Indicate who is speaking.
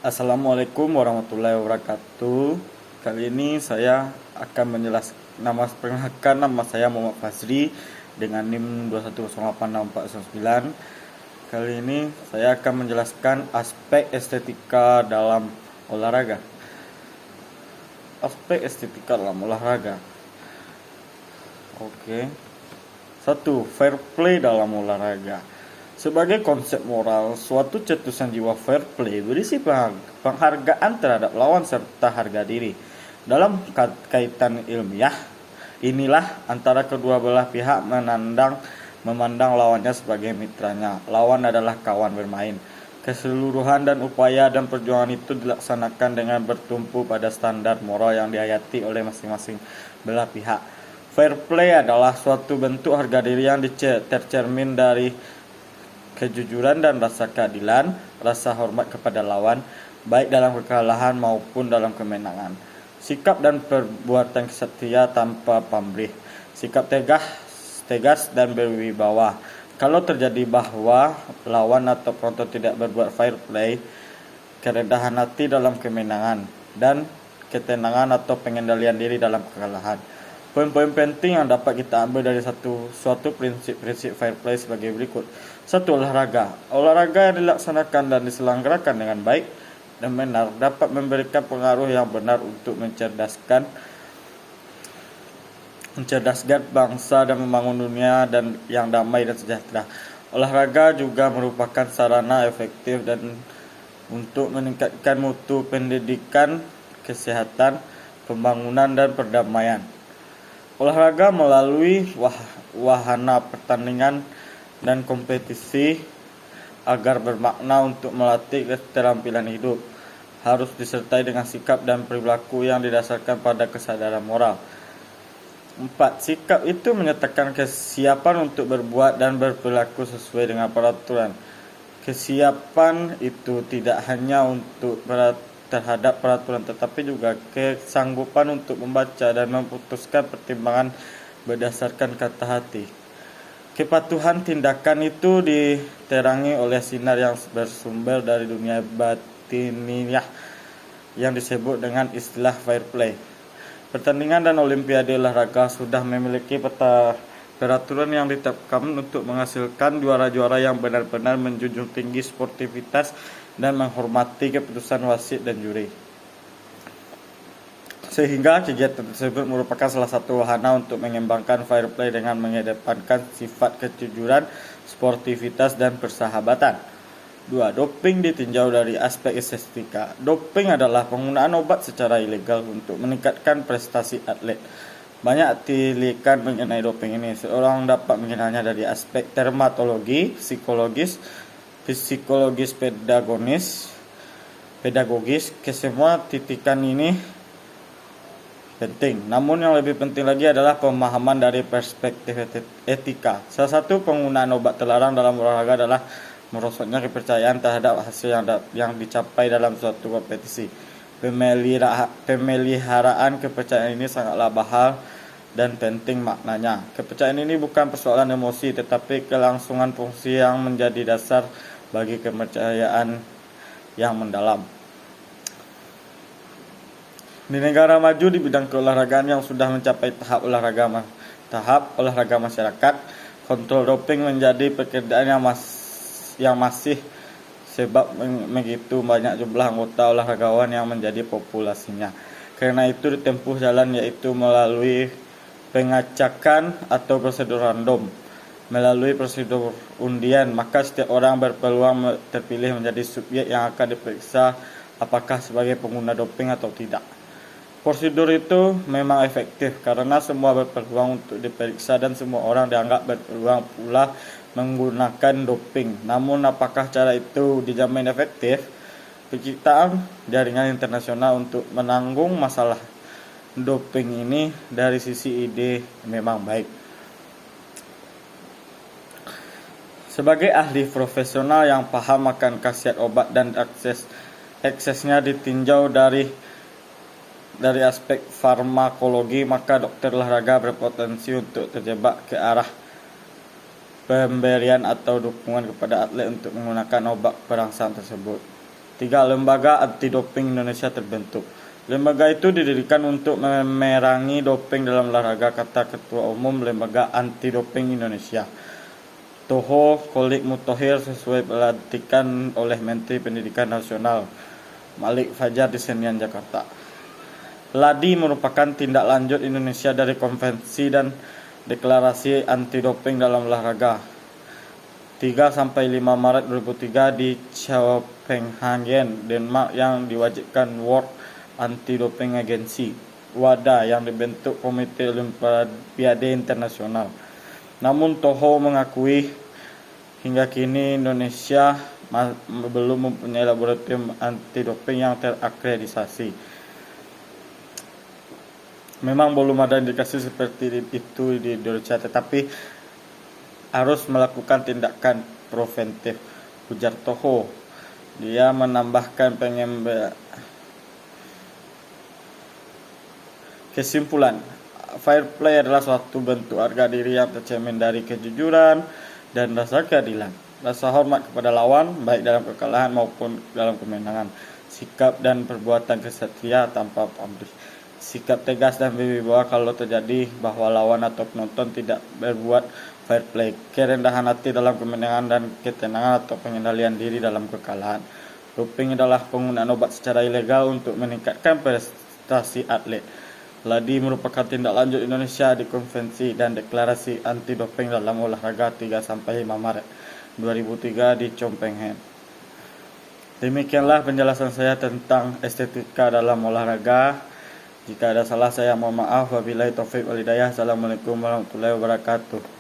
Speaker 1: Assalamualaikum warahmatullahi wabarakatuh. Kali ini saya akan menjelaskan nama saya Muhammad Fazri dengan NIM 2108649. Kali ini saya akan menjelaskan aspek estetika dalam olahraga. Aspek estetika dalam olahraga. Oke. 1. Fair play dalam olahraga. Sebagai konsep moral, suatu cetusan jiwa fair play berisi penghargaan terhadap lawan serta harga diri. Dalam kaitan ilmiah, inilah antara kedua belah pihak memandang lawannya sebagai mitranya. Lawan adalah kawan bermain. Keseluruhan dan upaya dan perjuangan itu dilaksanakan dengan bertumpu pada standar moral yang dihayati oleh masing-masing belah pihak. Fair play adalah suatu bentuk harga diri yang tercermin dari kejujuran dan rasa keadilan, rasa hormat kepada lawan, baik dalam kekalahan maupun dalam kemenangan. Sikap dan perbuatan setia tanpa pamrih, sikap tegas dan berwibawa. Kalau terjadi bahwa lawan atau penonton tidak berbuat fair play, kerendahan hati dalam kemenangan, dan ketenangan atau pengendalian diri dalam kekalahan. Poin-poin penting yang dapat kita ambil dari suatu prinsip fair play sebagai berikut. 1. Olahraga. Olahraga yang dilaksanakan dan diselenggarakan dengan baik dan benar dapat memberikan pengaruh yang benar untuk mencerdaskan bangsa dan membangun dunia dan yang damai dan sejahtera. Olahraga juga merupakan sarana efektif dan untuk meningkatkan mutu pendidikan, kesehatan, pembangunan dan perdamaian. Olahraga melalui wahana pertandingan dan kompetisi agar bermakna untuk melatih keterampilan hidup harus disertai dengan sikap dan perilaku yang didasarkan pada kesadaran moral. 4. Sikap itu menyatakan kesiapan untuk berbuat dan berperilaku sesuai dengan peraturan. Kesiapan itu tidak hanya untuk terhadap peraturan tetapi juga kesanggupan untuk membaca dan memutuskan pertimbangan berdasarkan kata hati. Kepatuhan tindakan itu diterangi oleh sinar yang bersumber dari dunia batiniah yang disebut dengan istilah fair play. Pertandingan dan olimpiade olahraga sudah memiliki peraturan yang ditetapkan untuk menghasilkan juara-juara yang benar-benar menjunjung tinggi sportivitas dan menghormati keputusan wasit dan juri. Sehingga kegiatan tersebut merupakan salah satu wahana untuk mengembangkan fair play dengan mengedepankan sifat kejujuran, sportivitas dan persahabatan. 2. Doping ditinjau dari aspek estetika. Doping adalah penggunaan obat secara ilegal untuk meningkatkan prestasi atlet. Banyak tilikan mengenai doping ini. Seorang dapat mengenalnya dari aspek dermatologi, psikologis, pedagogis. Kesemua titikan ini penting. Namun yang lebih penting lagi adalah pemahaman dari perspektif etika. Salah satu penggunaan obat terlarang dalam olahraga adalah merosotnya kepercayaan terhadap hasil yang dicapai dalam suatu kompetisi. Pemeliharaan kepercayaan ini sangatlah mahal dan penting maknanya. Kepercayaan ini bukan persoalan emosi tetapi kelangsungan fungsi yang menjadi dasar bagi kepercayaan yang mendalam. Di negara maju di bidang keolahragaan yang sudah mencapai tahap olahraga masyarakat, kontrol doping menjadi pekerjaan yang masih sebab begitu banyak jumlah anggota olahragawan yang menjadi populasinya. Karena itu ditempuh jalan yaitu melalui pengacakan atau prosedur random. Melalui prosedur undian, maka setiap orang berpeluang terpilih menjadi subjek yang akan diperiksa apakah sebagai pengguna doping atau tidak. Prosedur itu memang efektif karena semua berpeluang untuk diperiksa dan semua orang dianggap berpeluang pula menggunakan doping. Namun apakah cara itu dijamin efektif? Penciptaan jaringan internasional untuk menanggung masalah doping ini dari sisi ide memang baik. Sebagai ahli profesional yang paham akan khasiat obat dan eksesnya ditinjau dari aspek farmakologi, maka dokter olahraga berpotensi untuk terjebak ke arah pemberian atau dukungan kepada atlet untuk menggunakan obat perangsang tersebut. 3. Lembaga Anti Doping Indonesia terbentuk. Lembaga itu didirikan untuk memerangi doping dalam olahraga, kata Ketua Umum Lembaga Anti Doping Indonesia, Toho Kholik Muthohir, sesuai pelantikan oleh Menteri Pendidikan Nasional Malik Fajar di Senian, Jakarta. LADI merupakan tindak lanjut Indonesia dari Konvensi dan Deklarasi Anti Doping dalam olahraga 3-5 Maret 2003 di Copenhagen, Denmark, yang diwajibkan World Anti-Doping Agency (WADA) yang dibentuk Komite Olimpiade Internasional. Namun Toho mengakui hingga kini Indonesia belum mempunyai laboratorium anti-doping yang terakreditasi. Memang belum ada indikasi seperti itu di Indonesia, tetapi harus melakukan tindakan preventif, ujar Toho. Dia menambahkan kesimpulan, fair play adalah suatu bentuk harga diri yang tercermin dari kejujuran dan rasa keadilan, rasa hormat kepada lawan baik dalam kekalahan maupun dalam kemenangan, sikap dan perbuatan kesatria tanpa pamrih, sikap tegas dan berwibawa kalau terjadi bahwa lawan atau penonton tidak berbuat fair play, kerendahan hati dalam kemenangan dan ketenangan atau pengendalian diri dalam kekalahan. Doping adalah penggunaan obat secara ilegal untuk meningkatkan prestasi atlet. LADI merupakan tindak lanjut Indonesia di Konvensi dan Deklarasi Anti Doping dalam olahraga 3-5 Maret 2003 di Copenhagen. Demikianlah penjelasan saya tentang estetika dalam olahraga. Jika ada salah saya mohon maaf. Wabillahi taufik wal hidayah. Assalamualaikum warahmatullahi wabarakatuh.